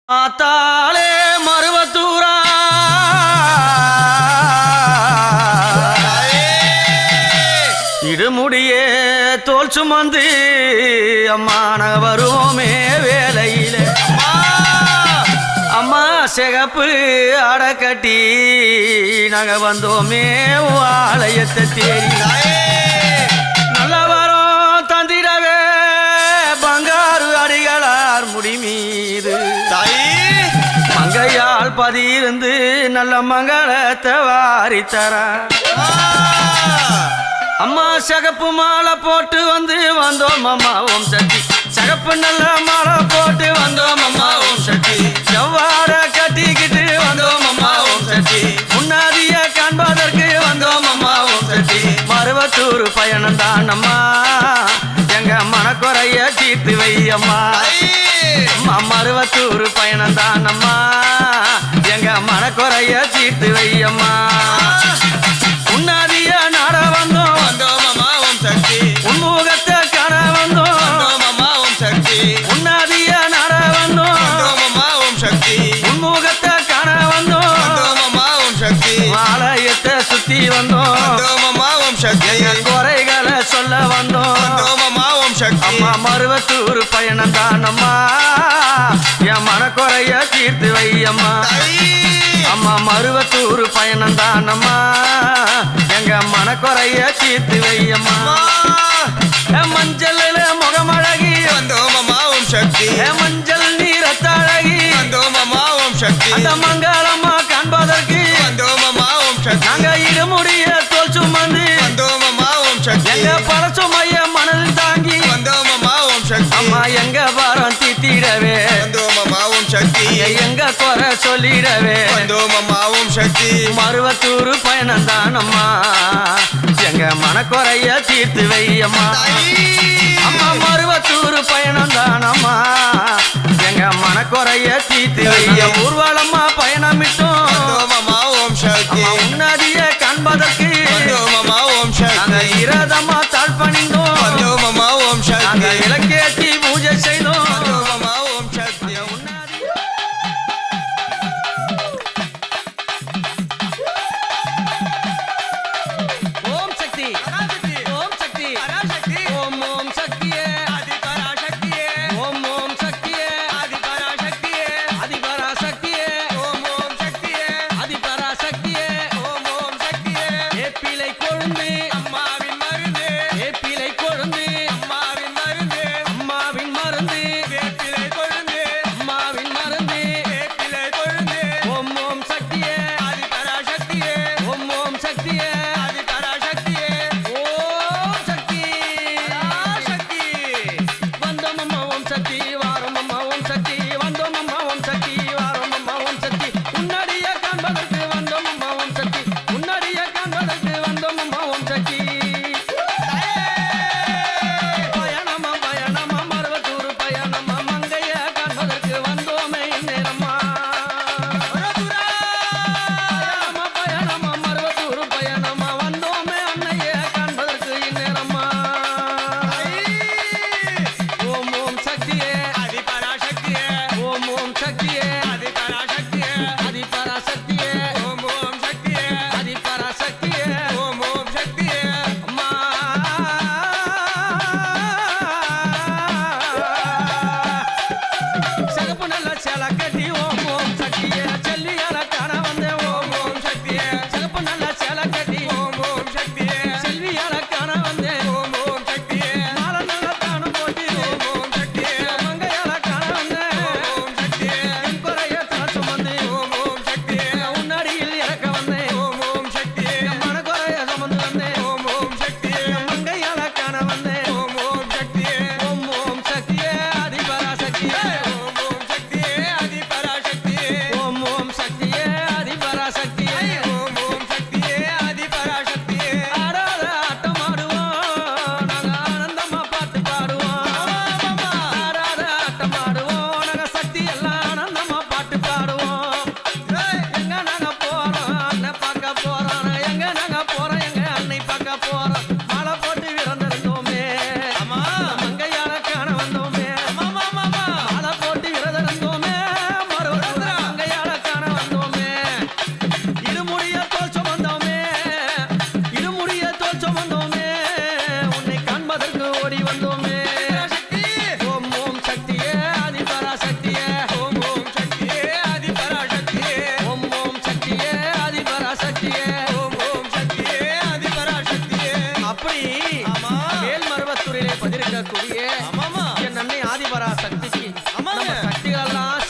ஆத்தாளே மருவத்தூரா இடுமுடியே தோல் சுமந்து அம்மான வருவோமே வேலையில அம்மா சிகப்பு அடக்கட்டி நாங்க வந்தோமே ஆலயத்தை தேடி நல்ல வரோம் தந்திடவே பங்காரு அடிகளார் முடி மீது மங்கையால் பதியிருந்து நல்ல மங்களத்தை வாரித்தர அம்மா சகப்பு மாலை போட்டு வந்தோம் அம்மா ஓம் சக்தி சகப்பு நல்ல மாலை போட்டு வந்தோம் அம்மா ஓம் சக்தி செவ்வாட கட்டிக்கிட்டு வந்தோம் அம்மா ஓம் சக்தி முன்னாடிய காண்பதற்கு வந்தோம் அம்மா ஓம் சக்தி மருவத்தூர் பயணம் தான் அம்மா எங்க மனக்குறைய தீர்த்து வை அம்மா அம்மா மருவத்தூர் பயணம் தான் அம்மா எங்க மனக்குறைய தீர்த்து வை அம்மா உன்னாதிய நாட வந்தோம் அம்மா ஓம் சக்தி உன்முகத்தை காண வந்தோம் அம்மா ஓம் சக்தி உன்னாதிய நாட வந்தோம் அம்மா ஓம் சக்தி உன்முகத்தை காண வந்தோம் அம்மா ஓம் சக்தி ஆலயத்தை சுத்தி வந்தோம் அம்மா ஓம் சக்தி குறைகளை சொல்ல வந்தோம் அம்மா ஓம் சக்தி அம்மா மருவத்தூர் பயணம் தான் அம்மா என் மனக்குறைய தீர்த்து வை அம்மா அம்மா மருவத்தூர் பயணம் தான் அம்மா எங்க மனக்குறைய தீர்த்து வை அம்மா மஞ்சள் முகமழகி அம்மா ஓம் சக்தி மஞ்சள் நீரத்தழகி அம்மா ஓம் சக்தி அந்த மங்களம்மா காண்பதற்கு அம்மா ஓம் சக்தி நாங்க இடுமுடிய தோல் சுமந்து அம்மா ஓம் சக்தி எங்க பழசுமைய மனதில் தாங்கி அம்மா ஓம் சக்தி அம்மா எங்க பாரம் தீத்திடவே அம்மா ஓம் சக்தி எங்க குறை சொல்லிடவே அம்மா ஓம் சக்தி மருவத்தூர் பயணம் தான் அம்மா எங்க மனக்குறைய தீர்த்து வை அம்மா அம்மா மருவத்தூர் பயணம் தான் அம்மா எங்க மனக்குறைய தீர்த்து வை ஊர்வலம்மா பயணமிட்டோம் அம்மா ஓம் சக்தி முன்னாடிய காண்பதற்கு அம்மா ஓம் சக்தி இரதமா தாழ்பணிந்தோம் அம்மா ஓம் சக்தி விளக்கேற்றி பூஜை செய்தோம் அம்மா ஓம் சக்தி ஓம் சக்தி ஓம் சக்தி ஓம் ஓம் சக்தியே ஆதிபராசக்தியே ஓம் ஓம் சக்தியே ஆதிபராசக்தியே அதிபராசக்தியே ஓம் ஓம் சக்தியே அதிபராசக்தியே ஓம் ஓம் சக்தியே ஏப்பிலை கொழுந்து அம்மாவின் மருந்து ஏப்பிலை கொழுந்து அம்மாவின் மருந்து அம்மாவின் மருந்து வேப்பிலை கொழுந்து அம்மாவின் மருந்து வேப்பிலை கொழுந்து ஓம் ஓம் சக்தியே ஆதிபராசக்தியே ஓம் ஓம் சக்தியே ஆதிபராசக்தியே ஓம் சக்தி பராசக்தி வந்தோம் அம்மா ஓம் சக்தி வாரம் அம்மா ஓம் சக்தி வந்தோம் அம்மா ஓம் சக்தி வாரம் அம்மா ஓம் சக்தி முன்னாடியே காண்பதற்கு வந்தோம் அம்மா ஓம் சக்தி முன்னாடியே காண்பதற்கு வந்தோம் அம்மா ஓம் சக்தி பயணமா பயணமா மருவத்தூர் பயணமா மங்கைய காண்பதற்கு வந்தோமே இந்நேரம்மா பயணமா பயணமா மருவத்தூர் பயணமா வந்தோமே அன்னைய காண்பதற்கு இந்நேரம்மா ஓம் ஓம் சக்தியே ஆதிபராசக்தியே ஓம் ஓம் சக்தியே ஆதிபராசக்தியே அதிபராசக்தியே ஓம் ஓம் சக்தியே அதிபராசக்தியே ஓம் ஓம் சக்தியே அம்மா சகப்பு நல்ல சேலை கட்டி ஓம் ஓம் சக்தியே செல்வியால காண வந்தேன் ஓம் ஓம் சக்தியே சகப்பு நல்ல சேலை கட்டி ஓம் ஓம் சக்தியே செல்வியால காண வந்தேன் ஓம் ஓம் சக்தியே மாலை நல்ல தானம் போட்டு ஓம் ஓம் சக்தியே மங்கையால காண வந்தேன் ஓம் சக்தியே என் குறைய தான் சுமந்து ஓம் ஓம் சக்தியே உன்னடியில் இறக்க வந்தேன் ஓம் ஓம் சக்தியே மன குறைய சுமந்து வந்தேன் ஓம் ஓம் சக்தியே மங்கையால காண வந்தேன் ஓம் ஓம் சக்தியே ஓம் ஓம் சக்தியே அதிபராசக்தியே ஓம் ஓம் சக்தியே ஆதிபராசக்தியே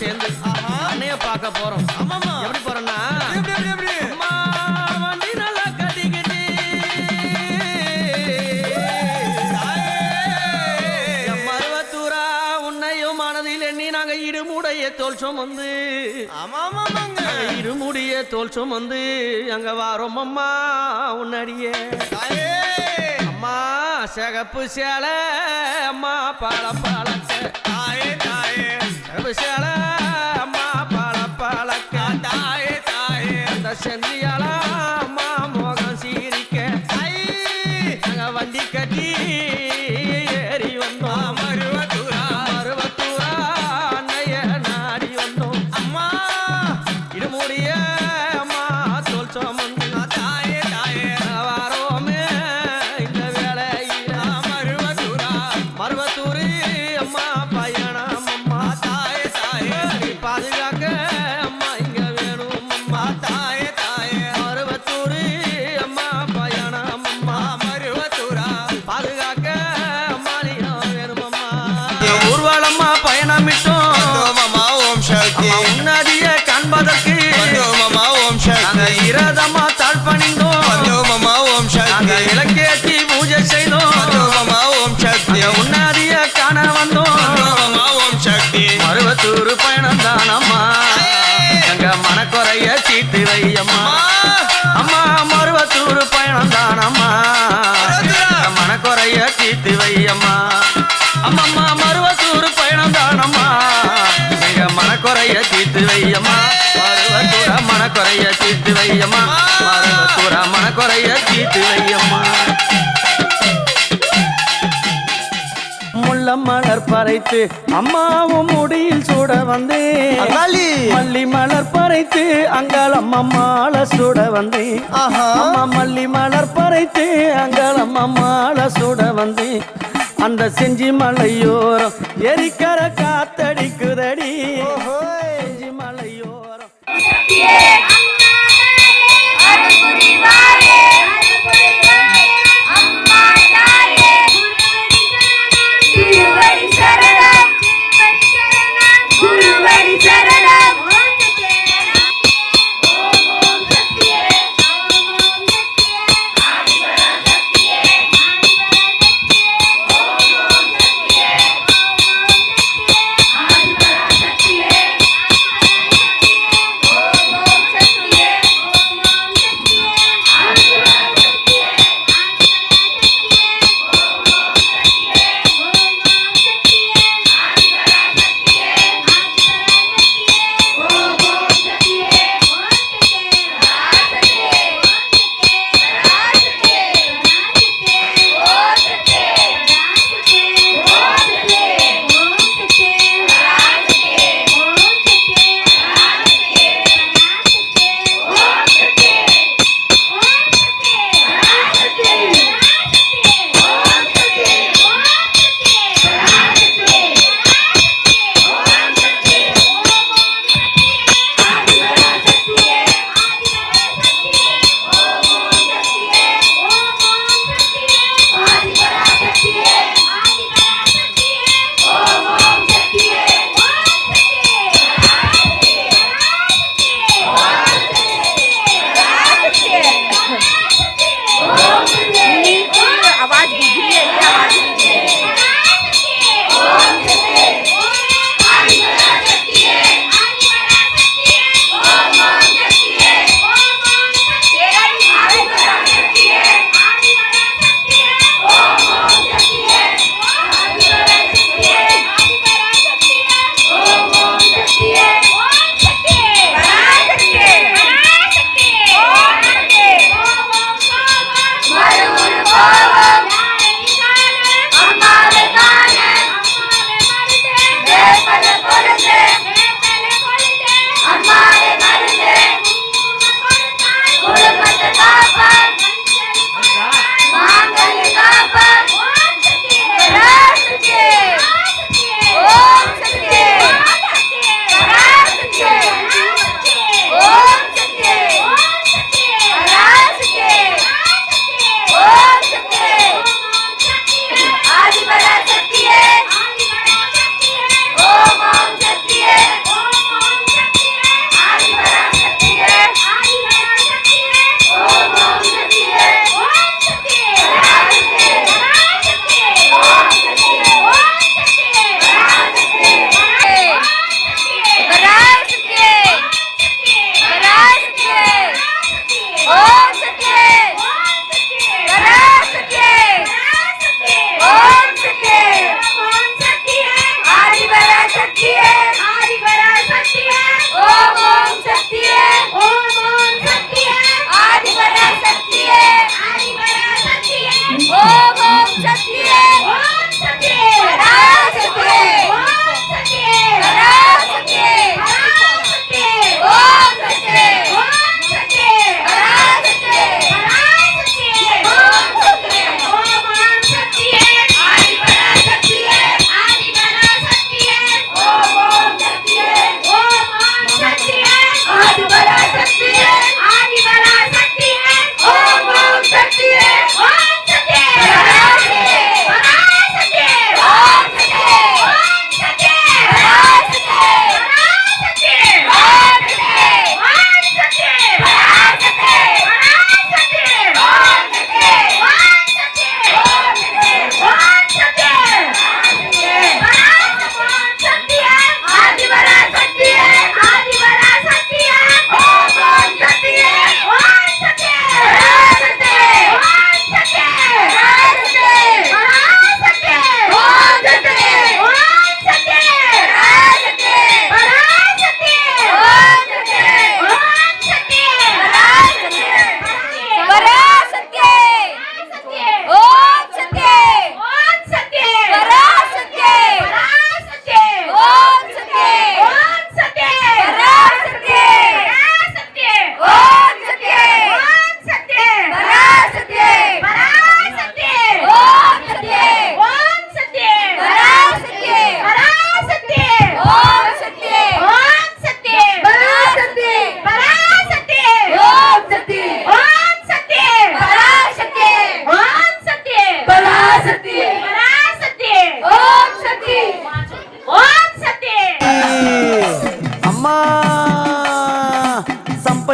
சேர்ந்து அன்னைய பார்க்க போறோம். ஆமாமா. எப்படி போறோம்னா எப்படி அம்மா வண்டி நல்லா கட்டிக்கிட்டு என் மருவத்தூரா உன்னையும் மனதில் எண்ணி நாங்க இடுமுடைய தோல் சுமந்து ஆமாமாங்க இருமுடிய தோல் சுமந்து அங்க வாரோம் அம்மா உன்னடியே தாயே அம்மா சிகப்பு சேலை அம்மா பால பாலக்க தாயே தாயே சிகப்பு சேலை அம்மா பால பாலக்க தாயே தாயே அந்த செந்தியால அம்மா மோகம் சீரிக்க நாங்க வண்டி கட்டி ஏறி வந்தோம். மருவத்தூரா மருவத்தூரா அன்னைய நாடி வந்தோம். அம்மா இருமுடிய அம்மா தோல் சுமந்து தாயே தாயே வாரோமே இந்த வேலையில மருவத்தூரா மருவத்தூரு அம்மா பயணம் அம்மா தாயே தாயே நீ பாதுகாக்க அம்மா இங்க வேணும் அம்மா தாயே தாயே மருவத்தூரு அம்மா பயணம் அம்மா மருவத்தூரா பாதுகாக்க அம்மா நீ வேணும் அம்மா ஊர்வலம்மா பயணமிட்டோம் மாமா ஓம் சக்தி அம்மா உன்னதிய காண்பதற்கு மாமா ஓம் நாங்க சக்தி இரதம்மா தாழ்பணிந்தோம். மாமா ஓம் நாங்க சக்தி இலக்கேற்றி பூஜை செய்தோம். மாமா ஓம் சக்தி உன்னதிய காண வந்தோம். மாமா ஓம் சக்தி மருவத்தூர் பயணம் தானம்மா எங்க மனக்குறைய தீட்டு வையம்மா அம்மா மருவத்தூர் பயணம் தானம்மா எங்க மனக்குறைய தீட்டு வையம்மா அம்மம்மா மருவத்தூர் பயணம் தானம்மா எங்க மனக்குறைய தீட்டு வையம்மா மருவத்தூர மனக்குறைய தீட்டு வையம்மா மருவத்தூர மனக்குறைய தீட்டு வையம்மா முள்ள மலர் பறைத்து அம்மாவும் முடியில் சுட வந்தேன். மல்லி மலர் பறைத்து அங்காளம் அம்மாள சுட வந்தேன். அம்மா மல்லி மலர் பறைத்து அங்காளம் அம்மாள சுட வந்தேன். அந்த செஞ்சி மலையோரம் எரிக்கர காத்தடிக்குதடி செஞ்சி மலையோரம்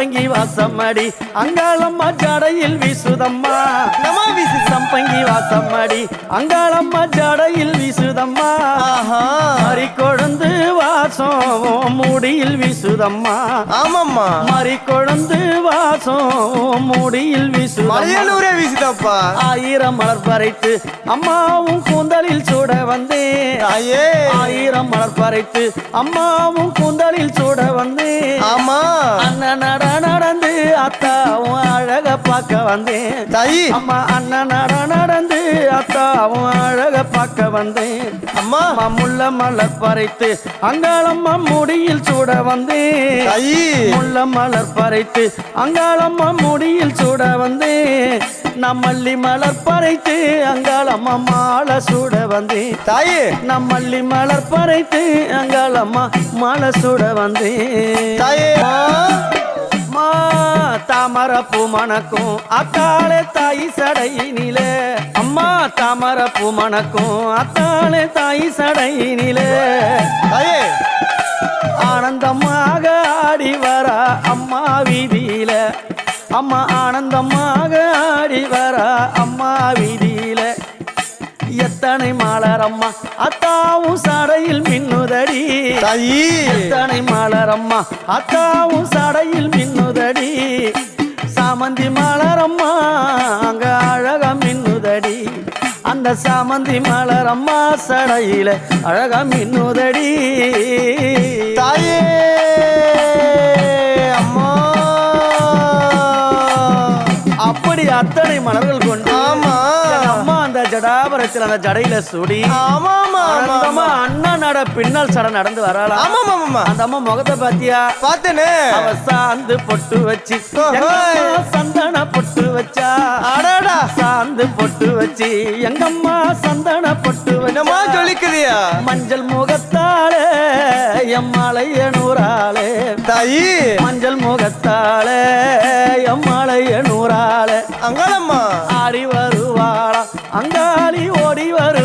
சம்பங்கி வாசமடி அங்காளம்மா ஜடையில் வீசுதம்மா என்னமா வீசு சம்பங்கி வாசமடி அங்காளம்மா ஜடையில் வீசுதம்மா மறி கொழுந்து வாசம் மூடியில் வீசுதம்மா ஆமாம்மா மறி கொழுந்து வாசம் மூடியில் வீசுதம்மா மலையனூரே வீசுதப்பா ஆயிரம் மலர் பறைத்து அம்மாவும் கூந்தலில் சூட வந்தேன் தாயே ஆயிரம் மலர் பறைத்து அம்மாவும் கூந்தலில் சூட வந்தேன் ஆமா அண்ணன் நடந்து அத்தாவும் அழக பார்க்க வந்தேன் தாயி அம்மா அண்ணன் நடந்து அத்தாவும் அழக பார்க்க வந்தேன் அம்மா அம்மா முள்ள மலர் பறைத்து அங்காளம்மா முடியில் சூட வந்தேன் தாயி முள்ள மலர் பறைத்து அங்காளம்மா முடியில் சூட வந்தேன் நம்மள்ளி மலர் பறைத்து அங்காளம்மா மாலை சூட வந்தேன் தாயி நம்மள்ளி மலர் பறைத்து அங்காளம்மா மாலை சூட வந்தேன் தாயே மா தாமர பூ மணக்கும் அத்தாளே தாய் சடையினிலே அம்மா தாமர பூ மணக்கும் அத்தாளே தாய் சடையினிலே தாயே ஆனந்தமாக ஆடி வரா அம்மா வீதியில அம்மா ஆனந்தமாக ஆடி வரா அம்மா வீதியில எத்தனை மலரம்மா அத்தாவும் சடையில் மின்னுதடி தாயி எத்தனை மலரம்மா அத்தாவும் சடையில் மின்னுதடி சாமந்தி மலரம்மா அங்க அழகா மின்னுதடி அந்த சாமந்தி மலரம்மா சடையில அழகா மின்னுதடி தாயே அம்மா அப்படி அத்தனை மலர்கள் கொண்டு ஆமா என் அம்மா அந்த ஜடாபரத்தில் அந்த ஜடையில சுடி ஆமா ஆமா ஆனந்தமா அண்ணா நட பின்னல் சட நடந்து வராளா ஆமா ஆமா அந்த அம்மா முகத்தை பாத்தியா பார்த்தேனே அவ சாந்து பொட்டு வச்சு எங்க அம்மா சந்தன பொட்டு வச்சா அடடா சாந்து பொட்டு வச்சு எங்கம்மா சந்தன பொட்டு என்னமா வச்சா சொல்லிக்கிறியா மஞ்சள் முகத்தாலே எம்மாளைய நூறாளே தாயி மஞ்சள் முகத்தாலே எம்மாளைய நூறாளே அங்காளம்மா ஆடி வருவாளா அங்காளி ஓடி வரு